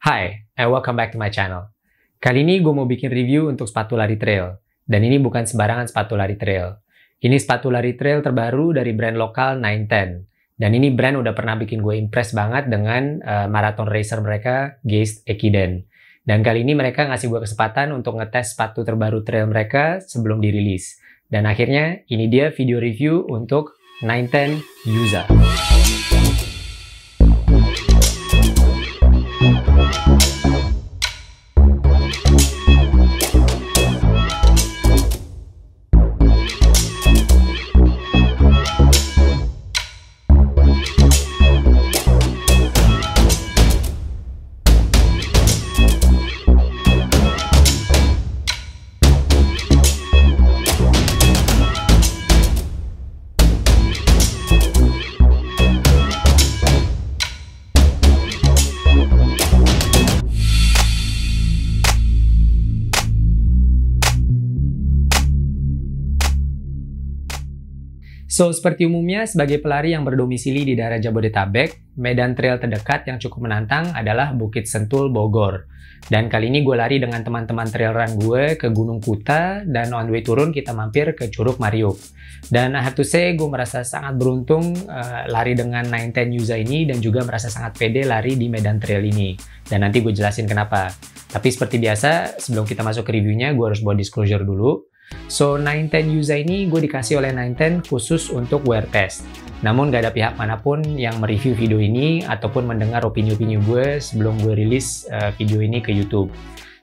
Hi, and welcome back to my channel. Kali ini gue mau bikin review untuk sepatu lari trail. Dan ini bukan sembarangan sepatu lari trail. Ini sepatu lari trail terbaru dari brand lokal 910. Dan ini brand udah pernah bikin gue impress banget dengan marathon racer mereka, Geist Ekiden. Dan kali ini mereka ngasih gue kesempatan untuk ngetes sepatu terbaru trail mereka sebelum dirilis. Dan akhirnya ini dia video review untuk 910 Yuza. So, seperti umumnya, sebagai pelari yang berdomisili di daerah Jabodetabek, medan trail terdekat yang cukup menantang adalah Bukit Sentul, Bogor. Dan kali ini gue lari dengan teman-teman trail run gue ke Gunung Kuta, dan on the way turun kita mampir ke Curug Mariuk. Dan I have to say, gue merasa sangat beruntung lari dengan 910 Yuza ini, dan juga merasa sangat pede lari di medan trail ini. Dan nanti gue jelasin kenapa. Tapi seperti biasa, sebelum kita masuk ke reviewnya, gue harus buat disclosure dulu. So, 910 Yuza ini gue dikasih oleh 910 khusus untuk wear test. Namun gak ada pihak manapun yang mereview video ini ataupun mendengar opini-opini gue sebelum gue rilis video ini ke YouTube.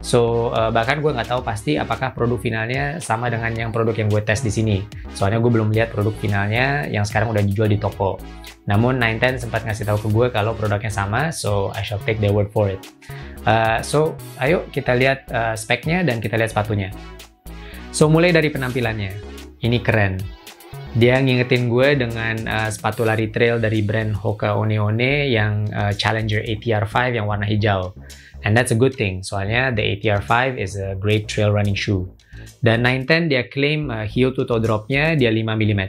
So, bahkan gue nggak tahu pasti apakah produk finalnya sama dengan yang produk yang gue tes di sini. Soalnya gue belum lihat produk finalnya yang sekarang udah dijual di toko. Namun 910 sempat ngasih tahu ke gue kalau produknya sama, so I shall take their word for it. So, ayo kita lihat speknya dan kita lihat sepatunya. So, mulai dari penampilannya. Ini keren. Dia ngingetin gue dengan sepatu lari trail dari brand Hoka One One yang Challenger ATR5 yang warna hijau. And that's a good thing, soalnya the ATR5 is a great trail running shoe. Dan 910 dia klaim heel to toe dropnya dia 5 mm,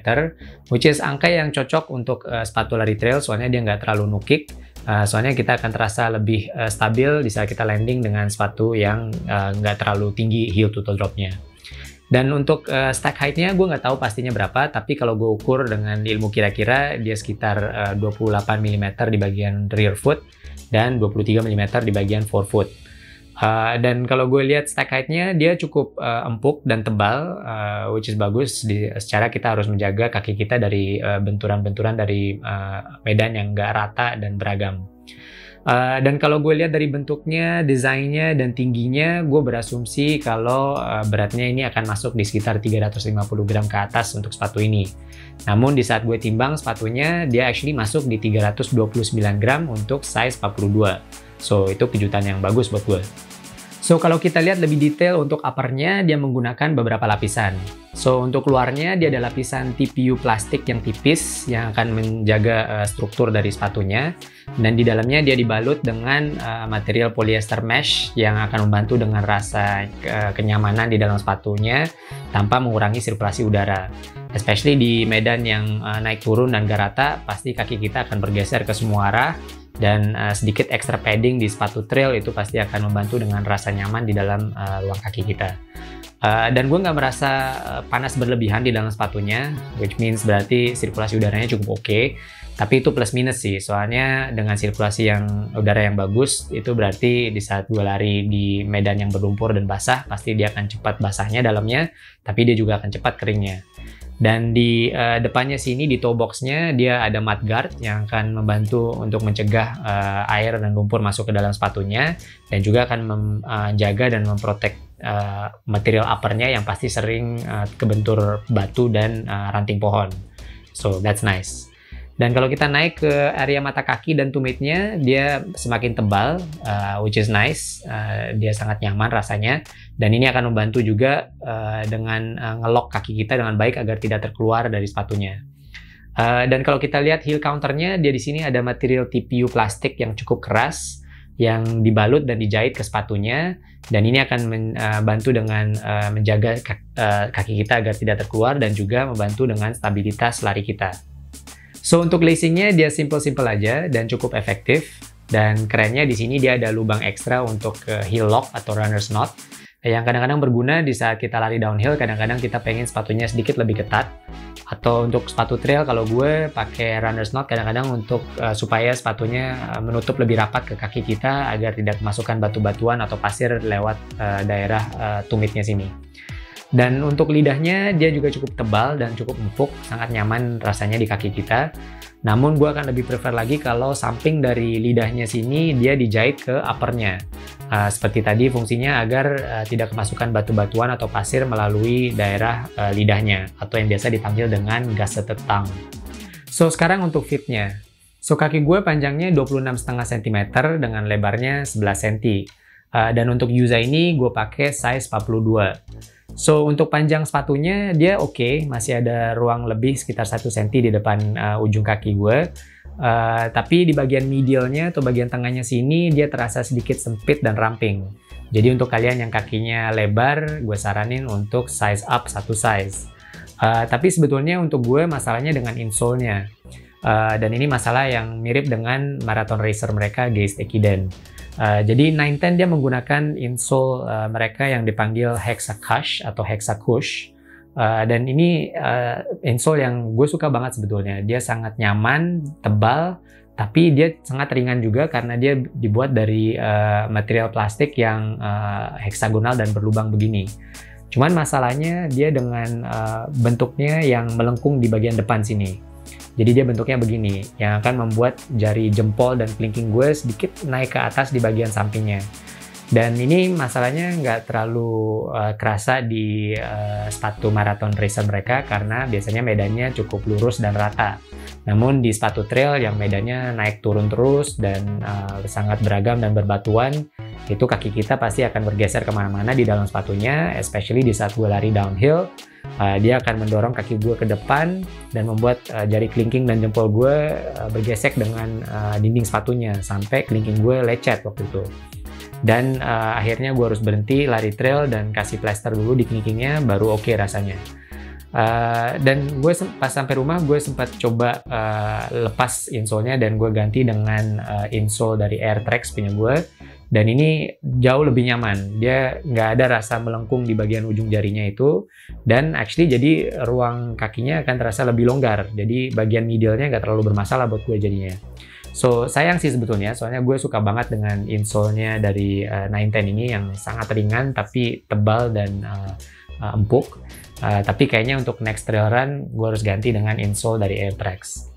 which is angka yang cocok untuk sepatu lari trail, soalnya dia nggak terlalu nukik. Soalnya kita akan terasa lebih stabil di saat kita landing dengan sepatu yang nggak terlalu tinggi heel to toe dropnya. Dan untuk stack height-nya gue nggak tahu pastinya berapa, tapi kalau gue ukur dengan ilmu kira-kira dia sekitar 28 mm di bagian rear foot dan 23 mm di bagian forefoot. Dan kalau gue lihat stack height-nya dia cukup empuk dan tebal, which is bagus. Secara kita harus menjaga kaki kita dari benturan-benturan dari medan yang nggak rata dan beragam. Dan kalau gue lihat dari bentuknya, desainnya, dan tingginya, gue berasumsi kalau beratnya ini akan masuk di sekitar 350 gram ke atas untuk sepatu ini. Namun di saat gue timbang sepatunya, dia actually masuk di 329 gram untuk size 42. So, itu kejutan yang bagus buat gue. So, kalau kita lihat lebih detail untuk uppernya, dia menggunakan beberapa lapisan. So, untuk luarnya, dia ada lapisan TPU plastik yang tipis yang akan menjaga struktur dari sepatunya. Dan di dalamnya dia dibalut dengan material polyester mesh yang akan membantu dengan rasa kenyamanan di dalam sepatunya tanpa mengurangi sirkulasi udara. Especially di medan yang naik turun dan gak rata, pasti kaki kita akan bergeser ke semua arah. Dan sedikit extra padding di sepatu trail itu pasti akan membantu dengan rasa nyaman di dalam ruang kaki kita. Dan gue nggak merasa panas berlebihan di dalam sepatunya, which means berarti sirkulasi udaranya cukup oke. Tapi itu plus minus sih, soalnya dengan sirkulasi udara yang bagus, itu berarti di saat gue lari di medan yang berlumpur dan basah, pasti dia akan cepat basahnya dalamnya, tapi dia juga akan cepat keringnya. Dan di depannya sini, di toe boxnya, dia ada mud guard yang akan membantu untuk mencegah air dan lumpur masuk ke dalam sepatunya, dan juga akan menjaga dan memprotek material uppernya yang pasti sering kebentur batu dan ranting pohon. So, that's nice. Dan kalau kita naik ke area mata kaki dan tumitnya, dia semakin tebal, which is nice. Dia sangat nyaman rasanya. Dan ini akan membantu juga dengan ngelok kaki kita dengan baik agar tidak terkeluar dari sepatunya. Dan kalau kita lihat heel counternya, dia di sini ada material TPU plastik yang cukup keras, yang dibalut dan dijahit ke sepatunya. Dan ini akan membantu dengan menjaga kaki kita agar tidak terkeluar dan juga membantu dengan stabilitas lari kita. So, untuk lacingnya dia simple-simple aja dan cukup efektif. Dan kerennya di sini dia ada lubang ekstra untuk heel lock atau runner's knot yang kadang-kadang berguna di saat kita lari downhill. Kadang-kadang kita pengen sepatunya sedikit lebih ketat, atau untuk sepatu trail kalau gue pakai runner's knot kadang-kadang untuk supaya sepatunya menutup lebih rapat ke kaki kita agar tidak memasukkan batu-batuan atau pasir lewat daerah tumitnya sini. Dan untuk lidahnya dia juga cukup tebal dan cukup empuk, sangat nyaman rasanya di kaki kita. Namun gue akan lebih prefer lagi kalau samping dari lidahnya sini dia dijahit ke uppernya. Seperti tadi fungsinya agar tidak kemasukan batu-batuan atau pasir melalui daerah lidahnya, atau yang biasa dipanggil dengan gusseted tongue. So sekarang untuk fitnya. So kaki gue panjangnya 26,5 cm dengan lebarnya 11 cm. Dan untuk Yuza ini gue pakai size 42. So untuk panjang sepatunya dia oke, masih ada ruang lebih sekitar 1 cm di depan ujung kaki gue. Tapi di bagian medialnya atau bagian tengahnya sini dia terasa sedikit sempit dan ramping. Jadi untuk kalian yang kakinya lebar, gue saranin untuk size up 1 size. Tapi sebetulnya untuk gue masalahnya dengan insole-nya. Dan ini masalah yang mirip dengan marathon racer mereka, Geist Ekiden. Jadi 910 dia menggunakan insole mereka yang dipanggil Hexacush atau Hexacush. Dan ini insole yang gue suka banget sebetulnya. Dia sangat nyaman, tebal, tapi dia sangat ringan juga karena dia dibuat dari material plastik yang heksagonal dan berlubang begini. Cuman masalahnya dia dengan bentuknya yang melengkung di bagian depan sini. Jadi dia bentuknya begini, yang akan membuat jari jempol dan kelingking gue sedikit naik ke atas di bagian sampingnya. Dan ini masalahnya nggak terlalu kerasa di sepatu marathon racer mereka karena biasanya medannya cukup lurus dan rata. Namun di sepatu trail yang medannya naik turun terus dan sangat beragam dan berbatuan, itu kaki kita pasti akan bergeser kemana-mana di dalam sepatunya, especially di saat gue lari downhill. Dia akan mendorong kaki gue ke depan dan membuat jari kelingking dan jempol gue bergesek dengan dinding sepatunya sampai kelingking gue lecet waktu itu. Dan akhirnya gue harus berhenti lari trail dan kasih plester dulu di kelingkingnya, baru oke rasanya. Dan gue pas sampai rumah gue sempat coba lepas insole-nya dan gue ganti dengan insole dari AirTrax punya gue. Dan ini jauh lebih nyaman, dia nggak ada rasa melengkung di bagian ujung jarinya itu, dan actually jadi ruang kakinya akan terasa lebih longgar, jadi bagian medialnya nggak terlalu bermasalah buat gue jadinya. So sayang sih sebetulnya, soalnya gue suka banget dengan insole-nya dari 910 ini yang sangat ringan tapi tebal dan empuk. Tapi kayaknya untuk next trail run gue harus ganti dengan insole dari AirTrax.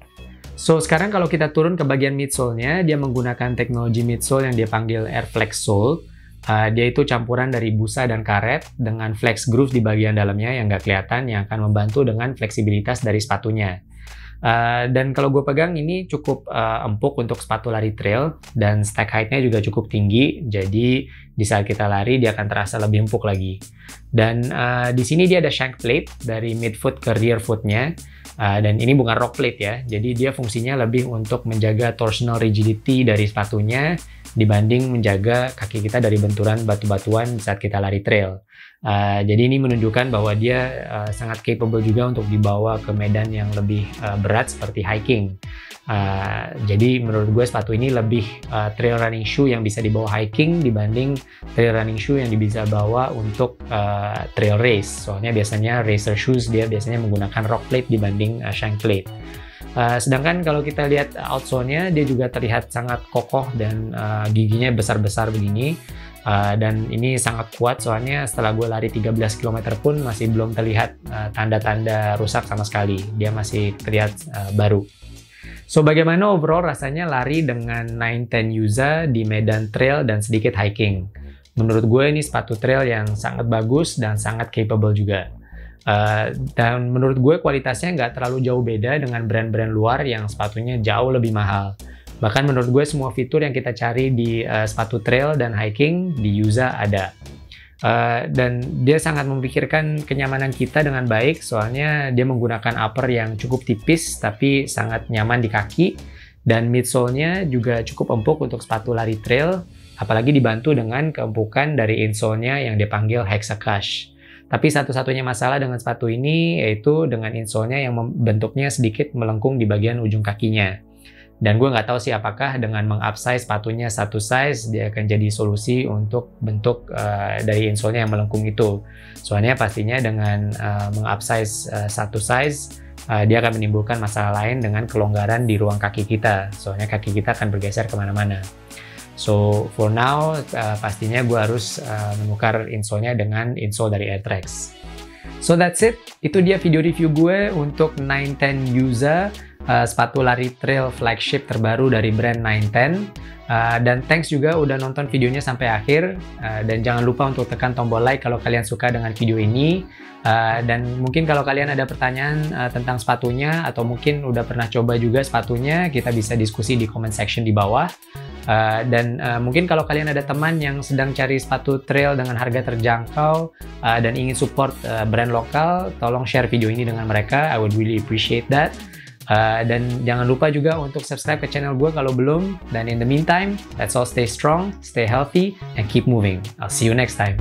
So sekarang kalau kita turun ke bagian midsole-nya, dia menggunakan teknologi midsole yang dia panggil Airflex Sole. Dia itu campuran dari busa dan karet dengan flex groove di bagian dalamnya yang nggak kelihatan, yang akan membantu dengan fleksibilitas dari sepatunya. Dan kalau gue pegang ini cukup empuk untuk sepatu lari trail, dan stack height-nya juga cukup tinggi, jadi di saat kita lari dia akan terasa lebih empuk lagi. Dan di sini dia ada shank plate dari midfoot ke rear foot-nya. Dan ini bukan rock plate ya, jadi dia fungsinya lebih untuk menjaga torsional rigidity dari sepatunya dibanding menjaga kaki kita dari benturan batu-batuan saat kita lari trail. Jadi ini menunjukkan bahwa dia sangat capable juga untuk dibawa ke medan yang lebih berat seperti hiking. Jadi menurut gue sepatu ini lebih trail running shoe yang bisa dibawa hiking dibanding trail running shoe yang bisa bawa untuk trail race. Soalnya biasanya racer shoes dia biasanya menggunakan rock plate dibanding shank plate. Sedangkan kalau kita lihat outsole-nya dia juga terlihat sangat kokoh dan giginya besar-besar begini. Dan ini sangat kuat soalnya setelah gue lari 13 km pun masih belum terlihat tanda-tanda rusak sama sekali. Dia masih terlihat baru. So bagaimana overall rasanya lari dengan 910 Yuza di medan trail dan sedikit hiking? Menurut gue ini sepatu trail yang sangat bagus dan sangat capable juga. Dan menurut gue kualitasnya nggak terlalu jauh beda dengan brand-brand luar yang sepatunya jauh lebih mahal. Bahkan menurut gue semua fitur yang kita cari di sepatu trail dan hiking di Yuza ada. Dan dia sangat memikirkan kenyamanan kita dengan baik, soalnya dia menggunakan upper yang cukup tipis tapi sangat nyaman di kaki, dan midsole-nya juga cukup empuk untuk sepatu lari trail, apalagi dibantu dengan keempukan dari insole-nya yang dipanggil Hexacush. Tapi satu-satunya masalah dengan sepatu ini yaitu dengan insole-nya yang bentuknya sedikit melengkung di bagian ujung kakinya. Dan gue nggak tahu sih apakah dengan meng-upsize sepatunya satu size, dia akan jadi solusi untuk bentuk dari insole-nya yang melengkung itu. Soalnya pastinya dengan meng-upsize satu size, dia akan menimbulkan masalah lain dengan kelonggaran di ruang kaki kita. Soalnya kaki kita akan bergeser kemana-mana. So, for now, pastinya gue harus menukar insole-nya dengan insole dari AirTrax. So, that's it. Itu dia video review gue untuk 910 Yuza, sepatu lari trail flagship terbaru dari brand 910. Dan thanks juga udah nonton videonya sampai akhir. Dan jangan lupa untuk tekan tombol like kalau kalian suka dengan video ini. Dan mungkin kalau kalian ada pertanyaan tentang sepatunya, atau mungkin udah pernah coba juga sepatunya, kita bisa diskusi di comment section di bawah. Dan mungkin kalau kalian ada teman yang sedang cari sepatu trail dengan harga terjangkau dan ingin support brand lokal, tolong share video ini dengan mereka. I would really appreciate that. Dan jangan lupa juga untuk subscribe ke channel gue kalau belum. Dan in the meantime, let's all stay strong, stay healthy, and keep moving. I'll see you next time.